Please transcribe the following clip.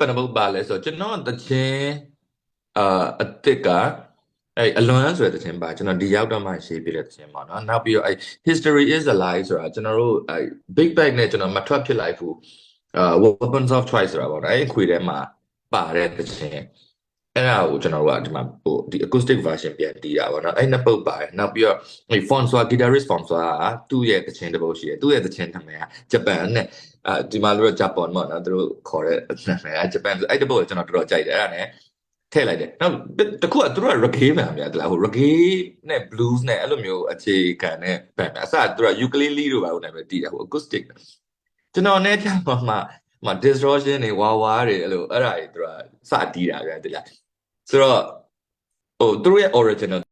ဘယ်နှပုတ်ပါလဲဆိုတော့ကျွန်တော်တခြင်းအစ်စ်ကအလွန်ဆိုတဲ့တခြင်းပါကျွန်တော်ဒီရောက်တော့မှရေးပြတဲ့တခြင်းပါเนาะနောက်ပြီးတော့history is a lie ဆိုတာကျွန်တော်တို့big bang နဲ့ကျွန်တော်မထွက်ဖြစ်လိုက်ဘူး weapons of choice ဆိုတာပေါ့နော်ခွေထဲမှာပါတဲ့တခြင်းအဲ့ဒါကိုကျွန်တော်တို့ကဒီမှာဒီ acoustic version ပြန်တီးတာပေါ့နော်အဲ့နှစ်ပုတ်ပါတယ်နောက်ပြီးတော့François guitarist François ကသူ့ရဲ့တခြင်းတစ်ပုတ်ရှိတယ်သူ့ရဲ့တခြင်းနာမည်ကဂျပန်နဲ့ဒီမှာလို့ဂျပန်ပေါ့နော်သူတို့ခေါ်တဲ့နာမည်ကဂျပန်ဆိုအဲ့တစ်ပုတ်ကိုကျွန်တော်တော်တော်ကြိုက်တယ်အဲ့ဒါနဲ့ထည့်လိုက်တယ်နောက်တခုကသူတို့က reggae ဘန်များတလားဟို reggae နဲ့ blues နဲ့အဲ့လိုမျိုးအခြေခံနဲ့ဘန်များအစသူတို့က ukulele တို့ပါလို့နာမည်တီးတာဟို acoustic ကျွန်တော်နဲ့ကြောက်မှ distortion တွေဝါဝါတွေအဲ့လိုအဲ့ဒါတွေသူကစတီးတာဗျာတိလားဆိုတော့သူတို့ရဲ့ original